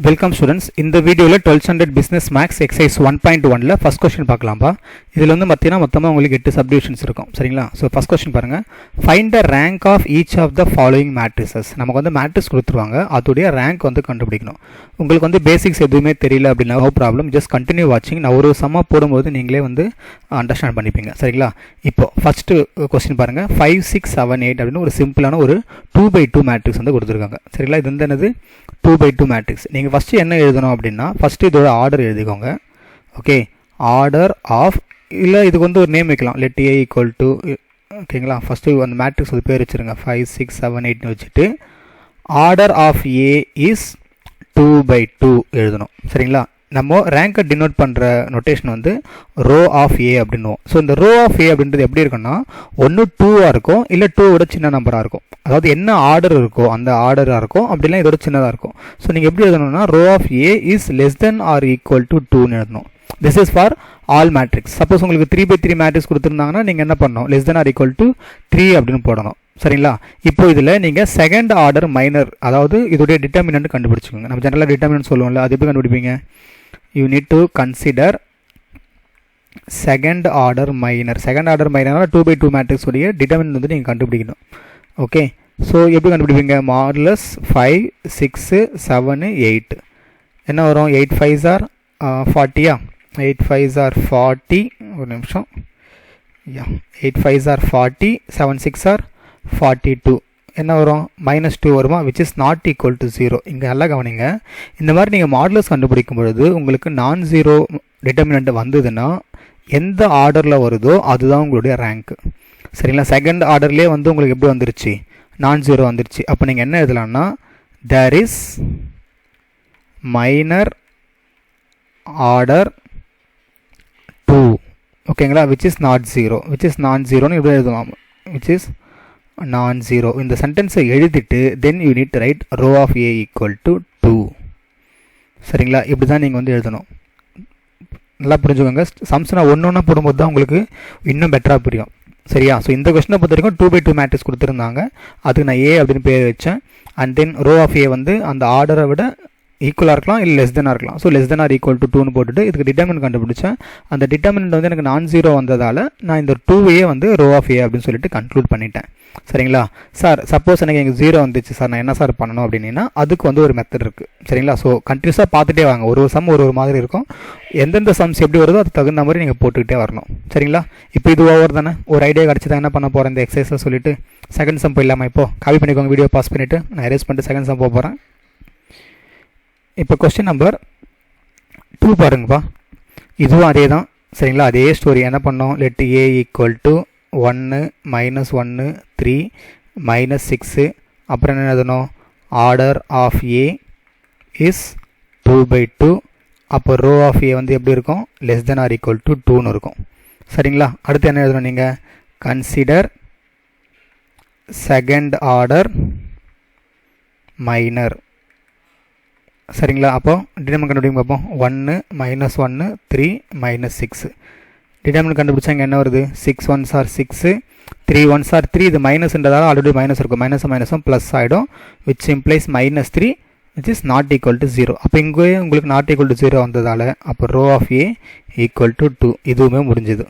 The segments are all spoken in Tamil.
Welcome students. இந்த வீடியோவில் 12th standard business maths exercise 1.1ல் ஃபஸ்ட் கொஸ்டின் பார்க்கலாம்ப்பா. இதில் வந்து பார்த்தீங்கன்னா மொத்தமாக உங்களுக்கு 8 சப்டிவிஷன்ஸ் இருக்கும். சரிங்களா? ஸோ ஃபஸ்ட் கொஸ்டின் பாருங்கள். Find the rank of each of the following matrices. நமக்கு வந்து மேட்ரிக்ஸ் கொடுத்துருவாங்க, அதோடைய ரேங்க் வந்து கண்டுபிடிக்கணும். உங்களுக்கு வந்து பேசிக்ஸ் எதுவுமே தெரியல அப்படின்னா நோ ப்ராப்ளம், ஜஸ்ட் கண்டினியூ வாட்சிங். நான் ஒரு சம்மா போடும்போது நீங்களே வந்து அண்டர்ஸ்டாண்ட் பண்ணிப்பீங்க. சரிங்களா? இப்போ ஃபஸ்ட்டு கொஸ்டின் பாருங்கள். 5, 6, 7, 8 அப்படின்னு ஒரு சிம்பிளான ஒரு 2x2 மேட்ரிக்ஸ் வந்து கொடுத்துருக்காங்க. சரிங்களா? இது வந்து என்னது 2x2 மேட்ரிக்ஸ். நீங்கள் ஃபஸ்ட்டு என்ன எழுதணும் அப்படின்னா ஃபஸ்ட்டு இதோட ஆர்டர் எழுதிக்கோங்க. ஓகே, ஆர்டர் ஆஃப், இல்லை இதுக்கு வந்து ஒரு நேம் வைக்கலாம், லெட் ஏ ஈக்குவல் டு. ஓகேங்களா? ஃபஸ்ட்டு அந்த மேட்ரிக்ஸ் ஒரு பேர் வச்சுருங்க, 5, 6, 7, 8ன்னு வச்சுட்டு order of A is 2x2 எழுதணும். சரிங்களா? நம்ம ரேங்கை டினோட் பண்ணுற நோட்டேஷன் வந்து ரோ ஆஃப் ஏ அப்படின்னுவோம். ஸோ இந்த ரோ ஆஃப் ஏ அப்படின்றது எப்படி இருக்குன்னா, ஒன்று 2ஆக இருக்கும், இல்லை 2வோட சின்ன நம்பராக இருக்கும். அதாவது என்ன ஆர்டர் இருக்கோ அந்த ஆர்டராக இருக்கும், அப்படிலாம் இதோட சின்னதாக இருக்கும். ஸோ நீங்கள் எப்படி எழுதணும்னா rho of A is less than or equal to 2ன்னு எழுதணும். This is for all matrix. Suppose உங்களுக்கு 3x3 மேட்ரிக்ஸ் கொடுத்துருந்தாங்கன்னா நீங்கள் என்ன பண்ணணும், less than or equal to 3 அப்படின்னு போடணும். சரிங்களா? இப்போ இதில் நீங்கள் செகண்ட் ஆர்டர் மைனர், அதாவது இதோடைய டிட்டர்மினன்ட் கண்டுபிடிச்சிக்கோங்க. நம்ம ஜெனரலாக டிட்டர்மினன்ட் சொல்லுவோம்ல, அது எப்படி கண்டுபிடிப்பீங்க? You need to consider second order minor. Second order minor 2x2 matrix உடைய determinant வந்து நீங்கள் கண்டுபிடிக்கணும். ஓகே, ஸோ எப்படி கண்டுபிடிப்பீங்க? மாடுலஸ் 5, 6, 7, 8 என்ன வரும்? 8 5s are 40. 8 5s are 40. ஒரு நிமிஷம். 8 5s are 40, 7 6 are 42. என்ன வரும்? -2 வருமா, which is not equal to 0. இங்கே நல்லா கவனிங்க. இந்த மாதிரி நீங்கள் மாடுலஸ் கண்டுபிடிக்கும் பொழுது உங்களுக்கு நான் ஜீரோ டிட்டர்மினன்ட் வந்ததுன்னா எந்த ஆர்டரில் வருதோ அதுதான் உங்களுடைய ரேங்க். சரிங்களா? செகண்ட் ஆர்டர்லேயே வந்து உங்களுக்கு எப்படி வந்துருச்சு? நான் ஜீரோ வந்துருச்சு. அப்போ நீங்கள் என்ன எழுதலாம்னா தேர் இஸ் மைனர் ஆர்டர் 2. ஓகேங்களா? Which is not zero. Which is non ஜீரோன்னு எப்படி எழுதலாம்? Which is non zero. இந்த சென்டென்ஸை எழுதிட்டு then you need write row of A equal to 2. சரிங்களா? இப்படி தான் நீங்கள் வந்து எழுதணும். நல்லா புரிஞ்சுக்கோங்க. சம்ஸ் நான் ஒன்று ஒன்றா போடும்போது தான் உங்களுக்கு இன்னும் பெட்டராக புரியும். சரியா? ஸோ இந்த கொஸ்டினை பொறுத்த வரைக்கும் 2x2 மேட்ரிக்ஸ் கொடுத்துருந்தாங்க, அதுக்கு நான் ஏ அப்படின்னு பேர் வச்சேன். And then row of A வந்து அந்த ஆர்டரை விட ஈக்குவலாக இருக்கலாம், இல்லை லெஸ் தெனாக இருக்கலாம். So less than or equal to 2ன்னு போட்டுட்டு இதுக்கு டிட்டர்மினன்ட் கண்டுபிடிச்சேன். அந்த டிட்டர்மினன்ட் வந்து எனக்கு நான் ஜீரோ வந்ததால் நான் இந்த 2a வந்து ரோ ஆஃப் ஏ அப்படின்னு சொல்லிட்டு கன்க்ளூட் பண்ணிட்டேன். சரிங்களா? சார் சப்போஸ் எனக்கு 0 வந்துச்சு சார், நான் என்ன சார் பண்ணணும் அப்படின்னா அதுக்கு வந்து ஒரு மெத்தட் இருக்குது. சரிங்களா? ஸோ கண்டினியூஸாக பார்த்துட்டே வாங்க. ஒரு சம் ஒரு மாதிரி இருக்கும். எந்தெந்த சம்ஸ் எப்படி வருதோ அதுக்கு தகுந்த மாதிரி நீங்கள் போட்டுக்கிட்டே வரணும். சரிங்களா? இப்போ இது ஓவர் தானே, ஒரு ஐடியா கிடச்சி தான் என்ன பண்ண போகிறேன் இந்த எக்ஸசைஸை சொல்லிட்டு செகண்ட் சம் போயிடலாமா? இப்போது காப்பி பண்ணிக்கோங்க, வீடியோ பாஸ் பண்ணிவிட்டு நான் எரேஸ் பண்ணிட்டு செகண்ட் சம் போக போகிறேன். இப்போ கொஸ்டின் நம்பர் 2 பாருங்கப்பா. இதுவும் அதே தான். சரிங்களா? அதே ஸ்டோரி. என்ன பண்ணோம்? Let A equal to 1, -1, 3, -6. அப்புறம் என்ன எழுதணும்? Order of A is 2x2. அப்போ ரோ ஆஃப் ஏ வந்து எப்படி இருக்கும்? Less than or equal to 2ன்னு இருக்கும். சரிங்களா? அடுத்து என்ன எழுதணும் நீங்கள்? Consider second order minor. சரிங்களா? அப்போ டிட்டர்மினன்ட் கண்டுபிடிங்க பார்ப்போம். 1, -1, 3, -6. டிட்டர்மினன்ட் கண்டுபிடிச்சாங்க என்ன வருது? 6 1s are 6, 3 1s are 3. இது மைனஸ்ன்றதால ஆல்ரெடி மைனஸ் இருக்கும், மைனஸும் ப்ளஸ் ஆகிடும், which implies -3 which is not equal to 0. அப்போ இங்கே உங்களுக்கு நாட் ஈக்குவல் டு 0 வந்ததால் அப்போ row of A equal to 2. இதுவுமே முடிஞ்சுது.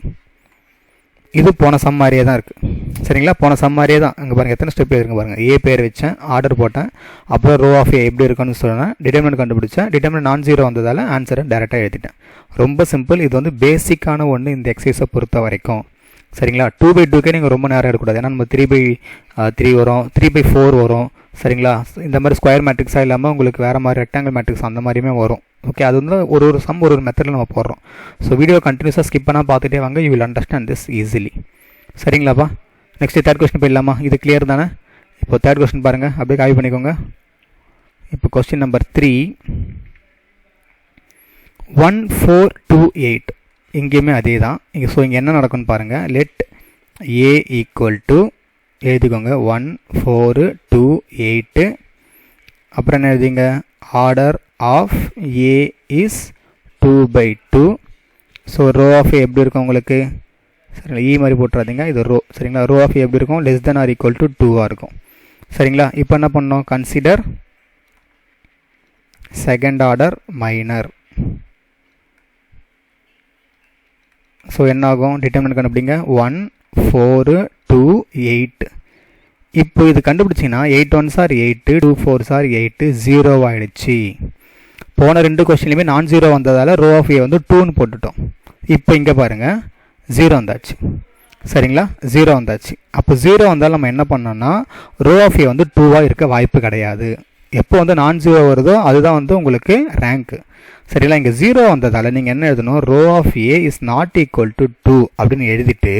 இது போன சம் மாதிரியே தான் இருக்குது. சரிங்களா? போன சம் மாதிரியே தான். அங்கே பாருங்கள் எத்தனை ஸ்டெப் இருக்குங்க பாருங்கள். ஏ பேர் வச்சேன், ஆர்டர் போட்டேன், அப்புறம் ரோ ஆஃப் ஏ எப்படி இருக்குன்னு சொன்னேன், டிட்டர்மினன்ட் கண்டுபிடிச்சேன், டிட்டர்மினன்ட் நான் ஜீரோ வந்ததால் ஆன்சரை டேரெக்டாக எழுதிட்டேன். ரொம்ப சிம்பிள். இது வந்து பேசிக்கான ஒன்று இந்த எக்ஸசைஸை பொறுத்த வரைக்கும். சரிங்களா? 2x2க்கே நீங்கள் ரொம்ப நேரம் எடுக்கக்கூடாது. ஏன்னா நம்ம 3x3 வரும், 3x4 வரும். சரிங்களா? இந்த மாதிரி ஸ்கொயர் மேட்ரிக்ஸாக இல்லாமல் உங்களுக்கு வேறு மாதிரி ரெக்டாங்கிள் மேட்ரிக்ஸ் அந்த மாதிரியுமே வரும். ஓகே, அது வந்து ஒரு சம் ஒரு மெத்தடில் நம்ம போடுறோம். ஸோ வீடியோ கண்டினியூஸாக ஸ்கிப் பண்ணால் பார்த்துட்டே வாங்க, you will understand this easily. சரிங்களாப்பா? நெக்ஸ்ட்டு தேர்ட் கொஸ்டின் போயிடலாமா? இது கிளியர் தானே? இப்போ தேர்ட் கொஸ்டின் பாருங்கள், அப்படியே காப்பி பண்ணிக்கோங்க. இப்போ கொஸ்டின் நம்பர் 3, 1 4 2 8. இங்கேயுமே அதே தான். ஸோ இங்கே என்ன நடக்கும்னு பாருங்கள். லெட் ஏ ஈக்குவல் டு எழுதிக்கோங்க 1 4 2 8. அப்புறம் என்ன எழுதிங்க? Order of A is 2x2. So rho of A எப்படி இருக்கும் உங்களுக்கு? சரிங்களா? இ மாதிரி போட்டுறாதீங்க, இது ரோ. சரிங்களா? ரோ ஆஃப் ஏ எப்படி இருக்கும்? Less than or equal to 2ஆக இருக்கும். சரிங்களா? இப்போ என்ன பண்ணோம்? Consider second order minor. So என்ன ஆகும், டிட்டர்மினன்ட் கண்டுபிடிங்க. 1 4 2 8. இப்போ இது கண்டுபிடிச்சிங்கன்னா 8 1s are 8, 2 4s are 8, 0 ஆகிடுச்சு. போன ரெண்டு கொஸ்டின்லையுமே நான் ஜீரோ வந்ததால் ரோ ஆஃப் ஏ வந்து 2ன்னு போட்டுட்டோம். இப்போ இங்கே பாருங்கள் 0 வந்தாச்சு. சரிங்களா, 0 வந்தாச்சு. அப்போ 0 வந்தால் நம்ம என்ன பண்ணோம்னா ரோ ஆஃப் ஏ வந்து 2வாக இருக்க வாய்ப்பு கிடையாது. எப்போ வந்து நான் ஜீரோ வருதோ அதுதான் வந்து உங்களுக்கு ரேங்க்கு. சரிங்களா, இங்கே 0 வந்ததால் நீங்கள் என்ன எழுதணும், row of A is not equal to 2 அப்படின்னு எழுதிட்டு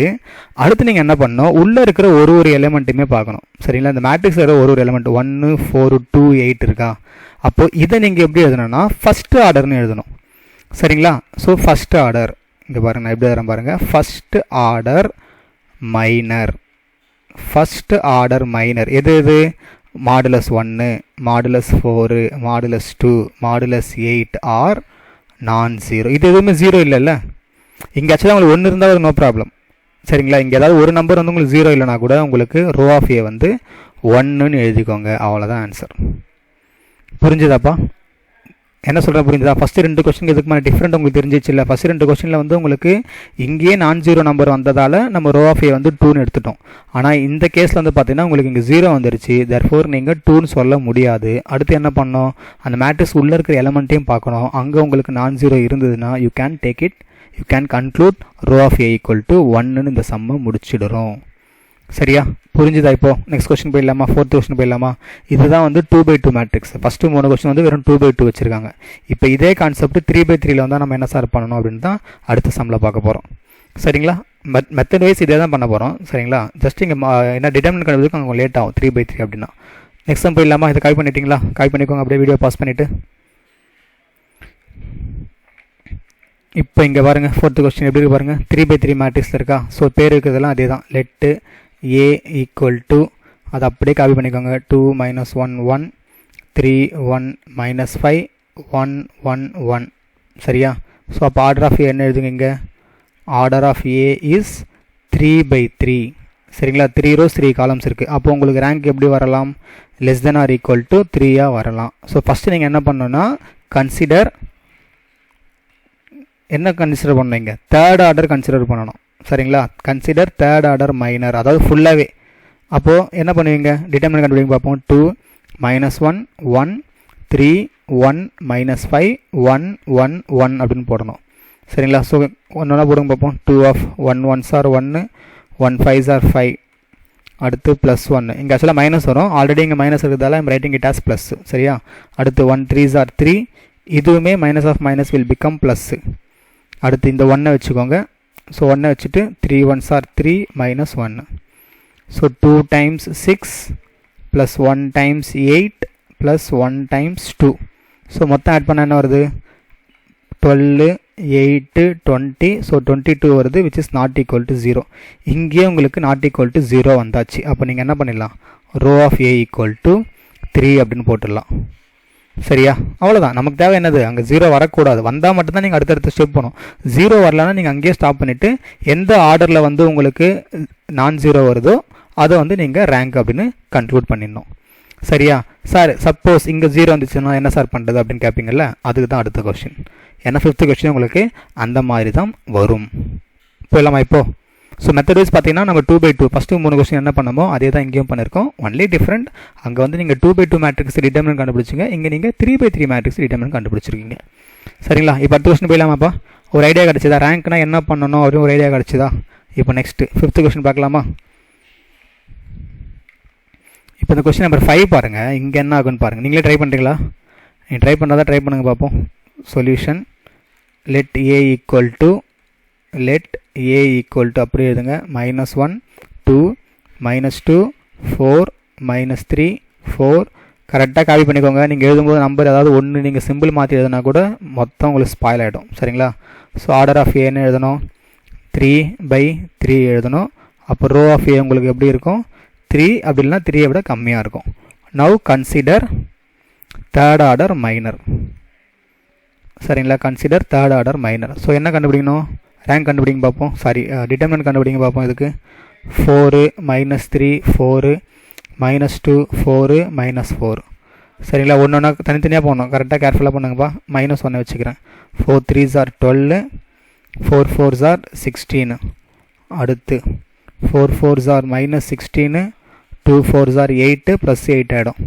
அடுத்து நீங்கள் என்ன பண்ணணும், உள்ளே இருக்கிற ஒரு எலிமெண்ட்டுமே பார்க்கணும். சரிங்களா, இந்த மேட்ரிக்ஸ் இருக்கிற ஒரு எலிமெண்ட் 1 4 2 8 இருக்கா. அப்போது இதை நீங்கள் எப்படி எழுதணும்னா ஃபஸ்ட்டு ஆர்டர்னு எழுதணும். சரிங்களா, ஸோ ஃபஸ்ட்டு ஆர்டர் இங்கே பாருங்கள், நான் எப்படி எழுதுறேன் பாருங்கள். First order minor. First order minor எது எது, modulus 1, modulus 4, modulus 2, modulus 8 are non zero. இது எதுவுமே ஜீரோ இல்லைல்ல. இங்கே ஆக்சுவலாக உங்களுக்கு 1 இருந்தால் நோ ப்ராப்ளம். சரிங்களா, இங்கே ஏதாவது ஒரு நம்பர் வந்து உங்களுக்கு 0 இல்லைனா கூட உங்களுக்கு ரோ ஆஃப் ஏ வந்து 1ன்னு எழுதிக்கோங்க. அவ்வளோதான் ஆன்சர். புரிஞ்சுதாப்பா, என்ன சொல்கிறேன் புரிஞ்சுதா? ஃபஸ்ட்டு ரெண்டு கொஸ்டின் இதுக்கு மேலே டிஃப்ரெண்ட் உங்களுக்கு தெரிஞ்சிச்சு இல்லை. ஃபஸ்ட்டு ரெண்டு கொஸ்டினில் வந்து உங்களுக்கு இங்கேயே நான் ஜீரோ நம்பர் வந்ததால் நம்ம ரோ ஆஃப் ஏ வந்து 2ன்னு எடுத்துட்டோம். ஆனால் இந்த கேஸில் வந்து பார்த்தீங்கன்னா உங்களுக்கு இங்கே 0 வந்துருச்சு. தேர்ஃபோர் நீங்கள் 2ன்னு சொல்ல முடியாது. அடுத்து என்ன பண்ணணும், அந்த மேட்ரிக்ஸ் உள்ளே இருக்கிற எலமெண்ட்டையும் பார்க்கணும். அங்கே உங்களுக்கு நான் ஜீரோ இருந்ததுன்னா you can take it, you can conclude rho of A equal to 1ன்னு இந்த சம்மை முடிச்சிடுறோம். சரியா, புரிஞ்சுதா? இப்போ நெக்ஸ்ட் கொஸ்டின் போயிடலாமா, ஃபோர்த் கொஸ்டின் போயிடலாமா. இதுதான் வந்து 2/2 மேட்ரிக்ஸ். ஃபஸ்ட்டு 3 கொஸ்டின் வந்து வெறும் 2/2 வச்சுருக்காங்க. இப்போ இதே கான்செப்ட் 3/3ல் வந்தால் நம்ம என்ன சார் பண்ணணும் அப்படின்னு தான் அடுத்த சம்மில் பார்க்க போகிறோம். சரிங்களா, மெத்தட் வைஸ் இதே தான் பண்ண போகிறோம். சரிங்களா, ஜஸ்ட் இங்கே என்ன டிட்டர்மினன்ட் கண்டுபிடிக்க அங்கே லேட் ஆகும் 3/3 அப்படின்னா. நெக்ஸ்ட் சம் போயிடலாமா. இதை காய் பண்ணிட்டீங்களா, காய் பண்ணிக்கோங்க. அப்படியே வீடியோ பாஸ் பண்ணிவிட்டு இப்போ இங்கே பாருங்கள் ஃபோர்த்து கொஸ்டின் எப்படி இருக்கு பாருங்கள். 3/3 மேட்ரிக்ஸில் இருக்கா. ஸோ பேர் இருக்கிறதெல்லாம் அதே தான். லெட்டு ஏ ஈக்குவல் டு, அதை அப்படியே காப்பி பண்ணிக்கோங்க. 2 - 1 1, 3 1 - 5 1 1 1. சரியா, ஸோ அப்போ ஆர்டர் ஆஃப் ஏ என்ன எழுதுங்க, இங்கே ஆர்டர் ஆஃப் ஏ இஸ் 3/3. சரிங்களா, 3 rows 3 columns இருக்குது. அப்போ உங்களுக்கு ரேங்க் எப்படி வரலாம், less than or equal to 3 வரலாம். ஸோ ஃபஸ்ட்டு நீங்கள் என்ன பண்ணணும்னா கன்சிடர், என்ன கன்சிடர் பண்ணுவீங்க, தேர்ட் ஆர்டர் கன்சிடர் பண்ணணும். சரிங்களா, கன்சிடர் தேர்ட் ஆர்டர் மைனர், அதாவது ஃபுல்லாகவே. அப்போது என்ன பண்ணுவீங்க, டிட்டர்மினன்ட் கண்டுபிடிங்க பார்ப்போம். 2 - 1 1 3 1 - 5 1 1 1 அப்படின்னு போடணும். சரிங்களா, ஸோ ஒன்றா போடுங்க பார்ப்போம். 2 of 1 1s are 1, 1 5s are 5, அடுத்து +1. இங்கே ஆக்சுவலாக மைனஸ் வரும், ஆல்ரெடி இங்கே மைனஸ் இருக்கிறதால I'm writing it as plus. சரியா, அடுத்து 1 3s are 3, இதுவுமே minus of minus will become plus. அடுத்து இந்த 1 வச்சுக்கோங்க. ஸோ 1 வச்சுட்டு 3 1s are 3 - 1. So 2 times 6 + 1 times 8 + 1 times 2. So மொத்தம் ஆட் பண்ண என்ன வருது, 12 8 20. ஸோ 22 வருது, which is not equal to 0. இங்கேயே உங்களுக்கு நாட் ஈக்குவல் டு 0 வந்தாச்சு. அப்போ நீங்கள் என்ன பண்ணிடலாம், row of A equal to 3 அப்படின்னு போட்டுடலாம். சரியா, அவ்வளோதான். நமக்கு தேவை என்னது, அங்கே 0 வரக்கூடாது. வந்தால் மட்டும்தான் நீங்கள் அடுத்தடுத்த ஸ்டெப் போகணும். 0 வரலன்னா நீங்கள் அங்கேயே ஸ்டாப் பண்ணிவிட்டு எந்த ஆர்டரில் வந்து உங்களுக்கு நான் ஜீரோ வருதோ அதை வந்து நீங்கள் ரேங்க் அப்படின்னு கன்க்ளூட் பண்ணிடணும். சரியா சார், சப்போஸ் இங்கே 0 வந்துச்சுன்னா என்ன சார் பண்ணுறது அப்படின்னு கேட்பீங்கள்ல, அதுக்கு தான் அடுத்த கொஸ்டின். ஏன்னா 5th கொஸ்டின் உங்களுக்கு அந்த மாதிரி தான் வரும். போயிடலாமா இப்போது. ஸோ மெத்தட் வைஸ் பார்த்தீங்கன்னா நம்ம 2/2 ஃபஸ்ட்டு 3 கொஸ்டின் என்ன பண்ணமோ அதே தான் இங்கேயும் பண்ணியிருக்கோம். ஒன்லி டிஃப்ரெண்ட், அங்கே வந்து நீங்கள் 2/2 மேட்ரிக்ஸ் டிட்டர்மினன்ட் கண்டுபிடிச்சிங்க, இங்கே நீங்கள் 3/3 மேட்ரிக்ஸ் டிட்டர்மினன்ட் கண்டுபிடிச்சிருக்கீங்க. சரிங்களா, இப்போ அடுத்த கொஸ்டின் போயிடலாமாப்பா. ஒரு ஐடியா கிடச்சிதா, ரேங்க்னா என்ன பண்ணணும் அப்படின்னு ஒரு ஐடியா கிடச்சிதா. இப்போ நெக்ஸ்ட்டு 5th கொஸ்டின் பார்க்கலாமா. இப்போ இந்த கொஸ்டின் நம்பர் 5 பாருங்கள். இங்கே என்ன ஆகுன்னு பாருங்கள், நீங்களே ட்ரை பண்ணுறீங்களா, நீங்கள் ட்ரை பண்ணுறதா ட்ரை பண்ணுங்கள் பார்ப்போம். Solution let A equal to அப்படியே எழுதுங்க, -1 2 -2 4 -3 4. கரெக்டாக காப்பி பண்ணிக்கோங்க. நீங்கள் எழுதும்போது நம்பர் ஏதாவது ஒன்று நீங்கள் சிம்பிள் மாற்றி எழுதுனா கூட மொத்தம் உங்களுக்கு ஸ்பாயில் ஆகிடும். சரிங்களா, ஸோ ஆர்டர் ஆஃப் ஏன்னு எழுதணும், 3/3 எழுதணும். அப்போ ரோ ஆஃப் ஏ உங்களுக்கு எப்படி இருக்கும், 3 அப்படி இல்லைனா 3 விட கம்மியாக இருக்கும். Now consider third order minor. சரிங்களா, consider third order minor. So என்ன கண்டுபிடிக்கணும், ரேங்க் கண்டுபிடிங்க பார்ப்போம். சாரி, டிட்டர்மினன்ட் கண்டுபிடிங்க பார்ப்போம். இதுக்கு 4 -3 4 -2 4 -4. சரிங்களா? ஒன்று ஒன்றா தனித்தனியாக போடணும், கரெக்டாக கேர்ஃபுல்லாக பண்ணுங்கப்பா. -1 வச்சுக்கிறேன். 4 3s are 12, 4 4s are 16. அடுத்து 4 4s are -16, 2 4s are 8 + 8 ஆகிடும்.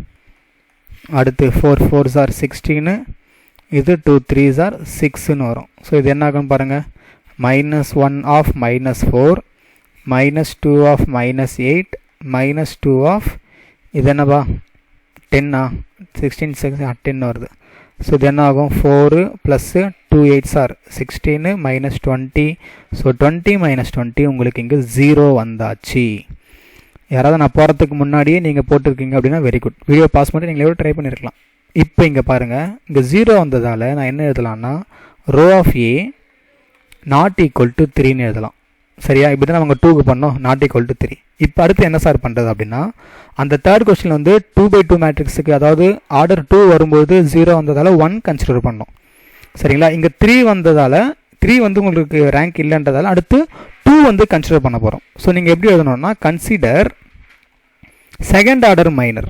அடுத்து 4 4s are 16, இது 2 3s are 6ன்னு வரும். ஸோ இது என்ன ஆகும் பாருங்கள், -1 of -4, -2 of -8, -2 of இது என்னப்பா 10 16 6 10 வருது. ஸோ இது என்ன ஆகும், 4 + 2 8s are 16 -20. ஸோ 20 - 20 உங்களுக்கு இங்கே 0 வந்தாச்சு. யாராவது நான் போகிறதுக்கு முன்னாடியே நீங்கள் போட்டிருக்கீங்க அப்படின்னா வெரி குட். வீடியோ பாஸ் பண்ணி நீங்கள் எவ்வளோ ட்ரை பண்ணியிருக்கலாம். இப்போ இங்கே பாருங்கள், இங்கே 0 வந்ததால் நான் என்ன எழுதலாம்னா rho of A not equal to 3ன்னு எழுதலாம். சரியா? இப்படி தான் அவங்க 2க்கு பண்ணோம், நாட் ஈக்குவல் டு 3. இப்போ அடுத்து என்ன சார் பண்ணுறது அப்படின்னா, அந்த தேர்ட் கொஸ்டின் வந்து 2/2 மேட்ரிக்ஸுக்கு, அதாவது ஆர்டர் 2 வரும்போது 0 வந்ததால் 1 கன்சிடர் பண்ணோம். சரிங்களா? இங்கே 3 வந்ததால் 3 வந்து உங்களுக்கு ரேங்க் இல்லைன்றதால அடுத்து 2 வந்து கன்சிடர் பண்ண போகிறோம். ஸோ நீங்கள் எப்படி எழுதணும்னா கன்சிடர் செகண்ட் ஆர்டர் மைனர்.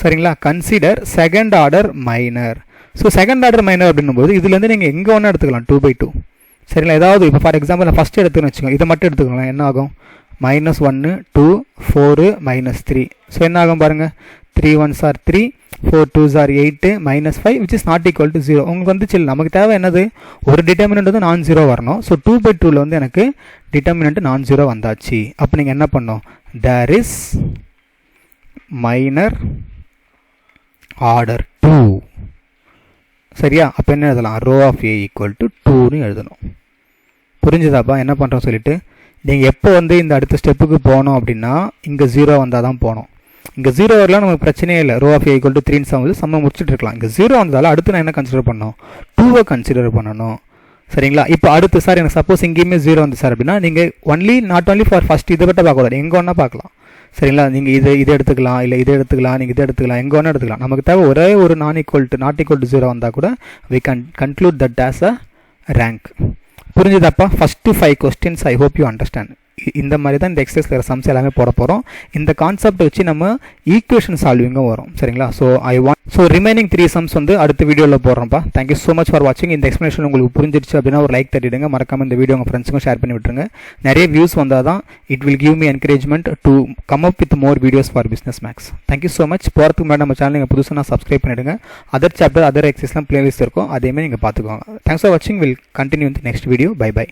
சரிங்களா? Consider second order minor. So second order minor அப்படின்னும் போது இதுலேருந்து நீங்கள் எங்கே ஒன்று எடுத்துக்கலாம், 2/2. சரிங்களா? ஏதாவது இப்போ ஃபார் எக்ஸாம்பிள் நான் ஃபஸ்ட்டு எடுத்துன்னு வச்சுக்கோங்க, இதை மட்டும் எடுத்துக்கலாம். என்ன ஆகும், -1 2 4 -3. ஸோ என்ன ஆகும் பாருங்கள், 3 1s are 3, 4 2s are 8 -5 which is not equal to 0. உங்களுக்கு வந்து சில நமக்கு தேவை என்னது, ஒரு டிட்டர்மினன்ட் வந்து நான் 0 வரணும். ஸோ 2/2ல் வந்து எனக்கு டிட்டர்மினன்ட் நான் 0 வந்தாச்சு. அப்போ நீங்கள் என்ன பண்ணணும், தேர் இஸ் மைனர் ஆர்டர் 2. சரியா? அப்போ என்ன எழுதலாம், rho of A equal to 2ன்னு எழுதணும். புரிஞ்சுதாப்பா என்ன பண்ணுறோம் சொல்லிட்டு? நீங்கள் எப்போ வந்து இந்த அடுத்த ஸ்டெப்புக்கு போகணும் அப்படின்னா இங்கே 0 வந்தால் தான் போகணும். இங்கே 0 வரலாம் நமக்கு பிரச்சனையே இல்லை. Rho of A equal to 3ன்னு சம் வந்து முடிச்சுட்டு இருக்கலாம். இங்கே 0 வந்தாலும் அடுத்து நான் என்ன கன்சிடர் பண்ணணும், 2வை கன்சிடர் பண்ணணும். சரிங்களா? இப்போ அடுத்து சார் எனக்கு சப்போஸ் இங்கேயுமே 0 வந்து சார் அப்படின்னா நீங்கள் நாட் ஒன்லி ஃபார் ஃபஸ்ட் இதை மட்டும் பார்க்கக்கூடாது, எங்கே ஒன்றா பார்க்கலாம். சரிங்களா? நீங்கள் இதை எடுத்துக்கலாம், இல்லை இதை எடுத்துக்கலாம், நீங்கள் இதை எடுத்துக்கலாம், எங்கே ஒன்றா எடுத்துக்கலாம். நமக்கு தேவை ஒரே ஒரு நாட் ஈக்குவல் டு 0 வந்தால் கூட we can conclude that as a rank. புரிஞ்சுதாப்பா? First 5 questions I hope you understand. இந்த மாதிரி தான் இந்த எக்ஸசைஸில் சம்ஸ் எல்லாமே போட போகிறோம். இந்த கான்செப்ட் வச்சு நம்ம ஈக்குவேஷன் சால்விங்கும் வரும். சரிங்களா? ஸோ ரிமைனிங் 3 சம்ஸ் வந்து அடுத்த வீடியோவில் போடுறோம்ப்பா. தேங்க்யூ ஸோ மச் ஃபார் வாட்சிங். இந்த எக்ஸ்ப்ளனேஷன் உங்களுக்கு புரிஞ்சிருச்சு அப்படின்னா ஒரு லைக் தட்டிடுங்க. மறக்காம இந்த வீடியோ உங்கள் ஃப்ரெண்ட்ஸுக்கும் ஷேர் பண்ணி விட்டுருங்க. நிறைய வியூஸ் வந்தால் தான் it will give me encouragement to come up with more videos for business maths. Thank you so much. போகிறதுக்கு முன்னாடி நம்ம சேனல் நீங்கள் புதுசாக சப்ஸ்கிரைப் பண்ணிவிடுங்க. அதர் சாப்டர் அதர் எக்ஸசைஸ்லாம் பிளேலிஸ்ட் இருக்கும், அதேமாதிரி நீங்கள் பார்த்துக்கோங்க. தேங்க்ஸ் ஃபார் வாட்சிங். Will continue in the next video. Bye by.